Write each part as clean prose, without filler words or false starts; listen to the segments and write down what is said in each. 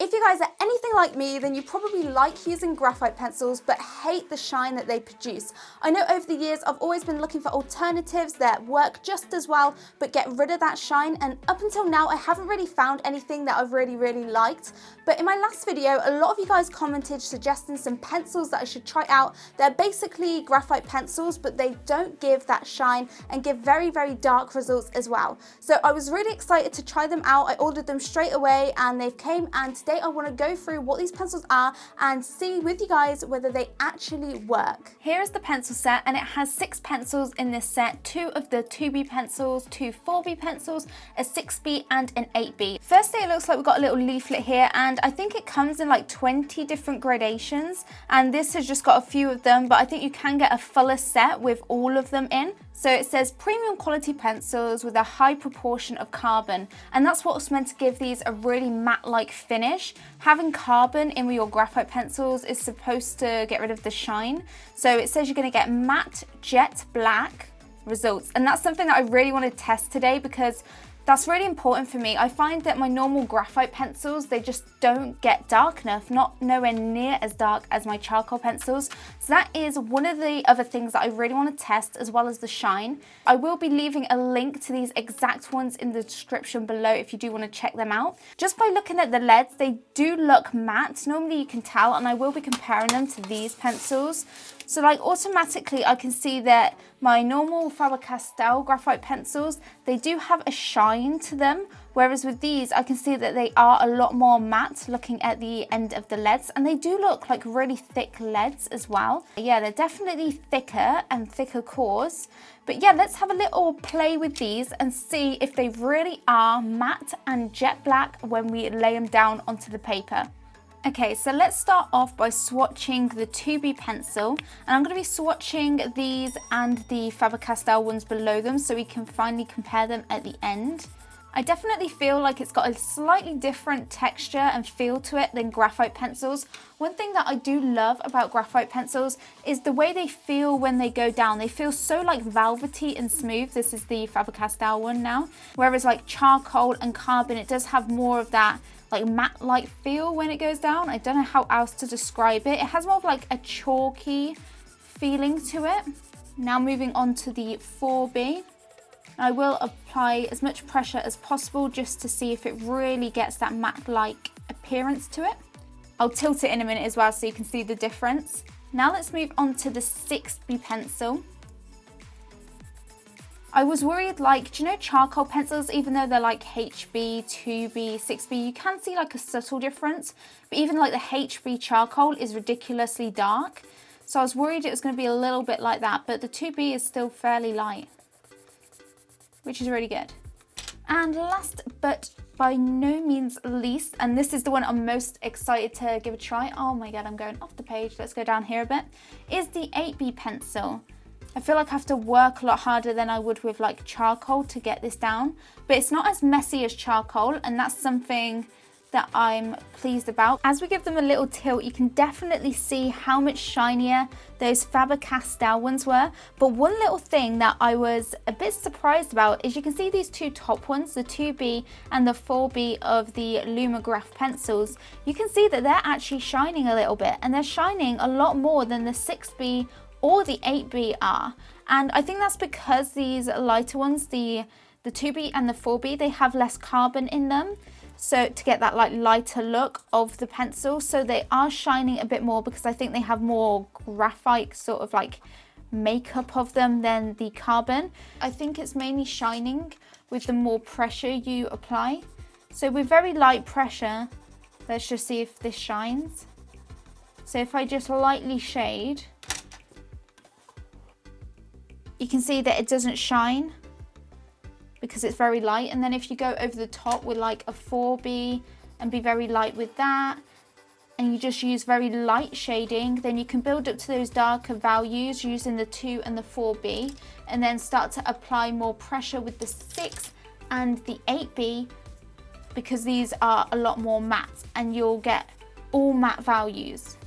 If you guys are anything like me, then you probably like using graphite pencils but hate the shine that they produce. I know over the years I've always been looking for alternatives that work just as well but get rid of that shine, and up until now I haven't really found anything that I've really liked. But in my last video, a lot of you guys commented suggesting some pencils that I should try out. They're basically graphite pencils, but they don't give that shine and give very dark results as well. So I was really excited to try them out. I ordered them straight away and they've came, and today I want to go through what these pencils are and see with you guys whether they actually work. Here is the pencil set, and it has 6 pencils in this set, 2 of the 2B pencils, 2 4B pencils, a 6B and an 8B. Firstly, it looks like we've got a little leaflet here, and I think it comes in like 20 different gradations, and this has just got a few of them, but I think you can get a fuller set with all of them in. So it says premium quality pencils with a high proportion of carbon, and that's what's meant to give these a really matte-like finish. Having carbon in with your graphite pencils is supposed to get rid of the shine. So it says you're going to get matte jet black results, and that's something that I really want to test today because that's really important for me. I find that my normal graphite pencils, they just don't get dark enough, not nowhere near as dark as my charcoal pencils. So that is one of the other things that I really want to test, as well as the shine. I will be leaving a link to these exact ones in the description below if you do want to check them out. Just by looking at the leads, they do look matte. Normally you can tell, and I will be comparing them to these pencils. So like automatically I can see that my normal Faber-Castell graphite pencils, they do have a shine to them, whereas with these I can see that they are a lot more matte looking at the end of the leads, and they do look like really thick leads as well. Yeah, they're definitely thicker and thicker cores. But yeah, let's have a little play with these and see if they really are matte and jet black when we lay them down onto the paper. Okay, so let's start off by swatching the 2B pencil, and I'm going to be swatching these and the Faber-Castell ones below them so we can finally compare them at the end. I definitely feel like it's got a slightly different texture and feel to it than graphite pencils. One thing that I do love about graphite pencils is the way they feel when they go down. They feel so like velvety and smooth. This is the Faber-Castell one now. Whereas like charcoal and carbon, it does have more of that like matte-like feel when it goes down. I don't know how else to describe it. It has more of like a chalky feeling to it. Now moving on to the 4B. I will apply as much pressure as possible just to see if it really gets that matte-like appearance to it. I'll tilt it in a minute as well so you can see the difference. Now let's move on to the 6B pencil. I was worried, like, do you know charcoal pencils, even though they're like HB, 2B, 6B, you can see like a subtle difference, but even like the HB charcoal is ridiculously dark. So I was worried it was going to be a little bit like that, but the 2B is still fairly light, which is really good. And last but by no means least, and this is the one I'm most excited to give a try. Oh my God, I'm going off the page. Let's go down here a bit. Is the 8B pencil. I feel like I have to work a lot harder than I would with like charcoal to get this down, but it's not as messy as charcoal, and that's something that I'm pleased about. As we give them a little tilt, you can definitely see how much shinier those Faber-Castell ones were. But one little thing that I was a bit surprised about is you can see these 2 top ones, the 2B and the 4B of the Lumograph pencils. You can see that they're actually shining a little bit, and they're shining a lot more than the 6B or the 8B are. And I think that's because these lighter ones, the 2B and the 4B, they have less carbon in them. So to get that like lighter look of the pencil, so they are shining a bit more because I think they have more graphite sort of like makeup of them than the carbon. I think it's mainly shining with the more pressure you apply. So with very light pressure, let's just see if this shines. So if I just lightly shade, you can see that it doesn't shine because it's very light. And then if you go over the top with like a 4B and be very light with that, and you just use very light shading, then you can build up to those darker values using the 2 and the 4B, and then start to apply more pressure with the 6 and the 8B, because these are a lot more matte and you'll get all matte values.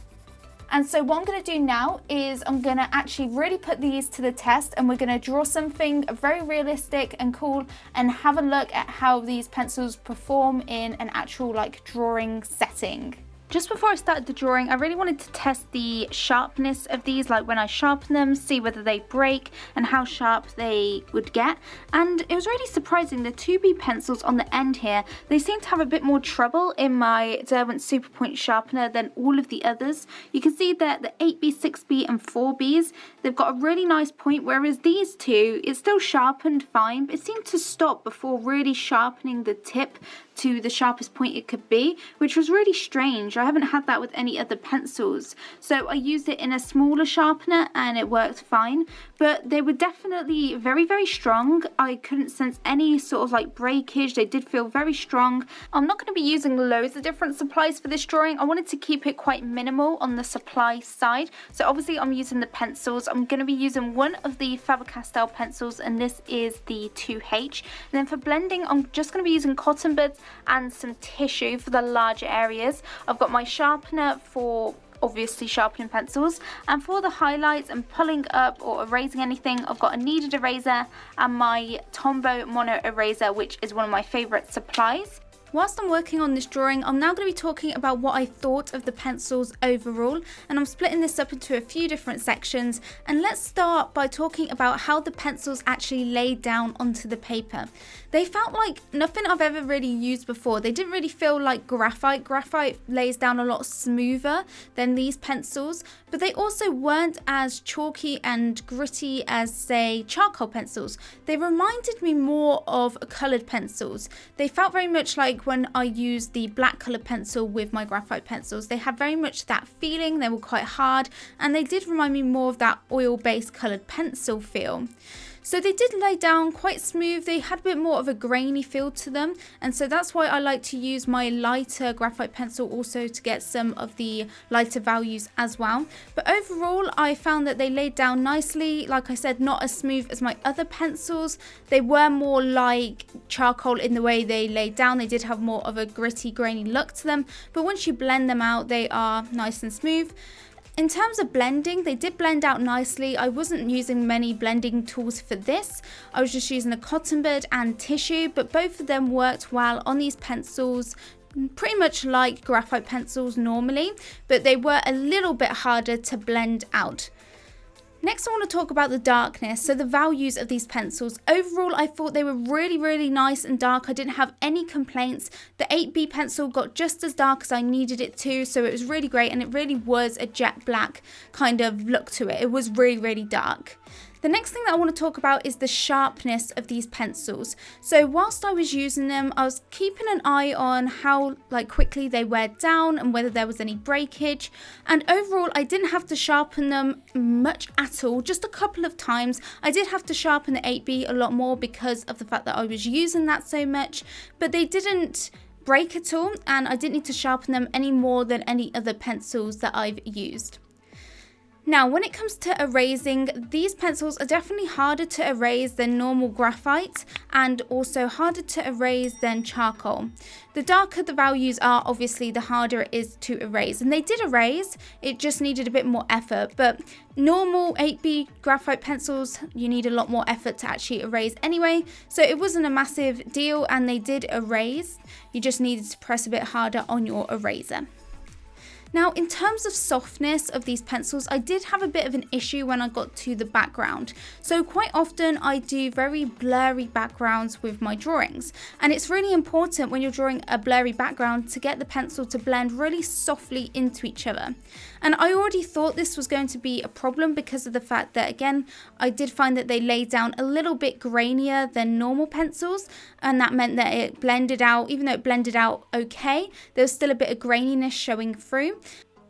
And so what I'm going to do now is I'm going to actually really put these to the test, and we're going to draw something very realistic and cool and have a look at how these pencils perform in an actual like drawing setting. Just before I started the drawing, I really wanted to test the sharpness of these, like when I sharpen them, see whether they break and how sharp they would get. And it was really surprising, the 2B pencils on the end here, they seem to have a bit more trouble in my Derwent Super Point sharpener than all of the others. You can see that the 8B, 6B and 4Bs, they've got a really nice point, whereas these two, it's still sharpened fine, but it seemed to stop before really sharpening the tip to the sharpest point it could be, which was really strange. I haven't had that with any other pencils. So I used it in a smaller sharpener and it worked fine, but they were definitely very, very strong. I couldn't sense any sort of like breakage. They did feel very strong. I'm not going to be using loads of different supplies for this drawing. I wanted to keep it quite minimal on the supply side. So obviously I'm using the pencils. I'm going to be using one of the Faber-Castell pencils, and this is the 2H. And then for blending, I'm just going to be using cotton buds and some tissue for the larger areas. I've got my sharpener for obviously sharpening pencils, and for the highlights and pulling up or erasing anything, I've got a kneaded eraser and my Tombow mono eraser, which is one of my favourite supplies. Whilst I'm working on this drawing, I'm now going to be talking about what I thought of the pencils overall, and I'm splitting this up into a few different sections. And let's start by talking about how the pencils actually laid down onto the paper. They felt like nothing I've ever really used before. They didn't really feel like graphite. Graphite lays down a lot smoother than these pencils, but they also weren't as chalky and gritty as, say, charcoal pencils. They reminded me more of coloured pencils. They felt very much like when I used the black colour pencil with my graphite pencils. They had very much that feeling. They were quite hard, and they did remind me more of that oil-based coloured pencil feel. So they did lay down quite smooth. They had a bit more of a grainy feel to them, and so that's why I like to use my lighter graphite pencil also to get some of the lighter values as well. But overall, I found that they laid down nicely. Like I said, not as smooth as my other pencils. They were more like charcoal in the way they laid down. They did have more of a gritty, grainy look to them, but once you blend them out, they are nice and smooth. In terms of blending, they did blend out nicely. I wasn't using many blending tools for this. I was just using a cotton bud and tissue, but both of them worked well on these pencils, pretty much like graphite pencils normally, but they were a little bit harder to blend out. Next, I want to talk about the darkness, so the values of these pencils. Overall, I thought they were really, really nice and dark. I didn't have any complaints. The 8B pencil got just as dark as I needed it to, so it was really great, and it really was a jet black kind of look to it. It was really, really dark. The next thing that I want to talk about is the sharpness of these pencils. So whilst I was using them, I was keeping an eye on how quickly they wear down and whether there was any breakage. And overall, I didn't have to sharpen them much at all, just a couple of times. I did have to sharpen the 8B a lot more because of the fact that I was using that so much, but they didn't break at all, and I didn't need to sharpen them any more than any other pencils that I've used. Now, when it comes to erasing, these pencils are definitely harder to erase than normal graphite, and also harder to erase than charcoal. The darker the values are, obviously, the harder it is to erase. And they did erase, it just needed a bit more effort. But normal 8B graphite pencils, you need a lot more effort to actually erase anyway. So it wasn't a massive deal, and they did erase. You just needed to press a bit harder on your eraser. Now, in terms of softness of these pencils, I did have a bit of an issue when I got to the background. So quite often I do very blurry backgrounds with my drawings, and it's really important when you're drawing a blurry background to get the pencil to blend really softly into each other. And I already thought this was going to be a problem because of the fact that, again, I did find that they laid down a little bit grainier than normal pencils, and that meant that it blended out. Even though it blended out okay, there was still a bit of graininess showing through.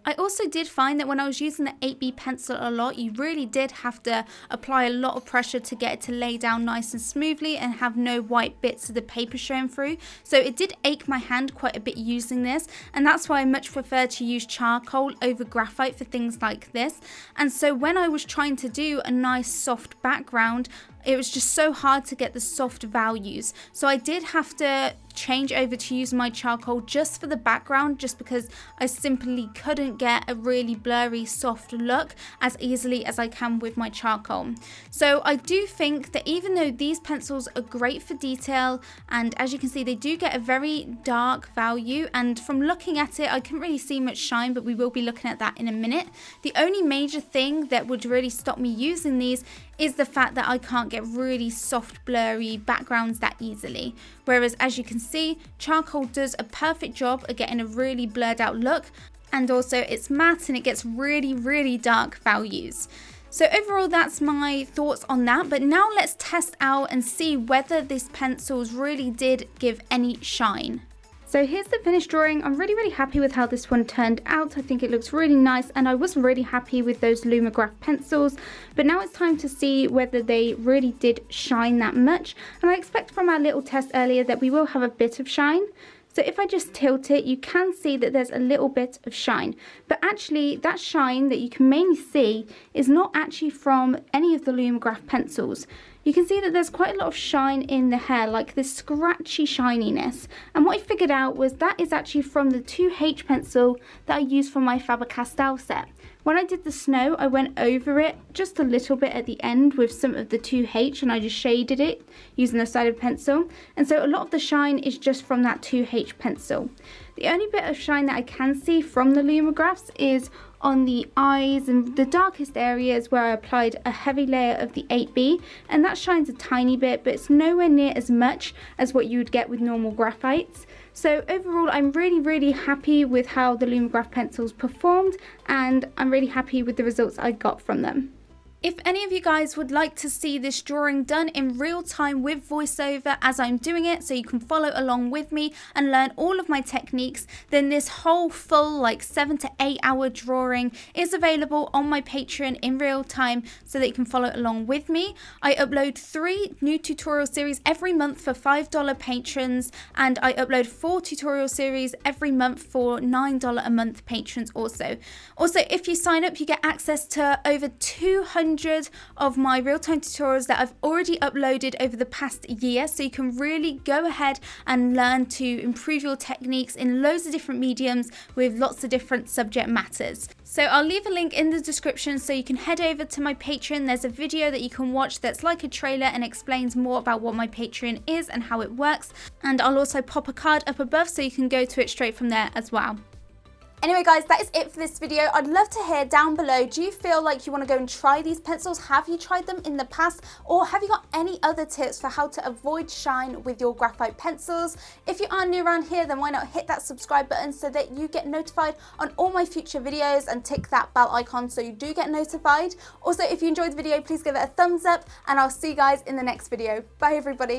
I also did find that when I was using the 8B pencil a lot, you really did have to apply a lot of pressure to get it to lay down nice and smoothly and have no white bits of the paper showing through. So it did ache my hand quite a bit using this, and that's why I much prefer to use charcoal over graphite for things like this. And so when I was trying to do a nice soft background, it was just so hard to get the soft values. So I did have to change over to use my charcoal just for the background, just because I simply couldn't get a really blurry soft look as easily as I can with my charcoal. So I do think that even though these pencils are great for detail, and as you can see they do get a very dark value, and from looking at it I couldn't really see much shine, but we will be looking at that in a minute. The only major thing that would really stop me using these is the fact that I can't get really soft blurry backgrounds that easily, whereas as you can see, charcoal does a perfect job at getting a really blurred out look, and also it's matte and it gets really dark values. So overall that's my thoughts on that, but now let's test out and see whether these pencils really did give any shine. So here's the finished drawing. I'm really happy with how this one turned out. I think it looks really nice, and I was really happy with those Lumograph pencils. But now it's time to see whether they really did shine that much. And I expect from our little test earlier that we will have a bit of shine. So if I just tilt it, you can see that there's a little bit of shine. But actually that shine that you can mainly see is not actually from any of the Lumograph pencils. You can see that there's quite a lot of shine in the hair, like this scratchy shininess. And what I figured out was that is actually from the 2H pencil that I used for my Faber-Castell set. When I did the snow, I went over it just a little bit at the end with some of the 2H, and I just shaded it using a sided pencil. And so a lot of the shine is just from that 2H pencil. The only bit of shine that I can see from the Lumographs is on the eyes and the darkest areas where I applied a heavy layer of the 8B, and that shines a tiny bit, but it's nowhere near as much as what you would get with normal graphites. So overall I'm really happy with how the Lumograph pencils performed, and I'm really happy with the results I got from them. If any of you guys would like to see this drawing done in real time with voiceover as I'm doing it, so you can follow along with me and learn all of my techniques, then this whole full 7 to 8 hour drawing is available on my Patreon in real time so that you can follow along with me. I upload 3 new tutorial series every month for $5 patrons, and I upload 4 tutorial series every month for $9 a month patrons also. Also, if you sign up, you get access to over 200 of my real-time tutorials that I've already uploaded over the past year, so you can really go ahead and learn to improve your techniques in loads of different mediums with lots of different subject matters. So I'll leave a link in the description so you can head over to my Patreon. There's a video that you can watch that's like a trailer and explains more about what my Patreon is and how it works, and I'll also pop a card up above so you can go to it straight from there as well. Anyway guys, that is it for this video. I'd love to hear down below, do you feel like you want to go and try these pencils? Have you tried them in the past? Or have you got any other tips for how to avoid shine with your graphite pencils? If you are new around here, then why not hit that subscribe button so that you get notified on all my future videos, and tick that bell icon so you do get notified. Also, if you enjoyed the video, please give it a thumbs up, and I'll see you guys in the next video. Bye everybody.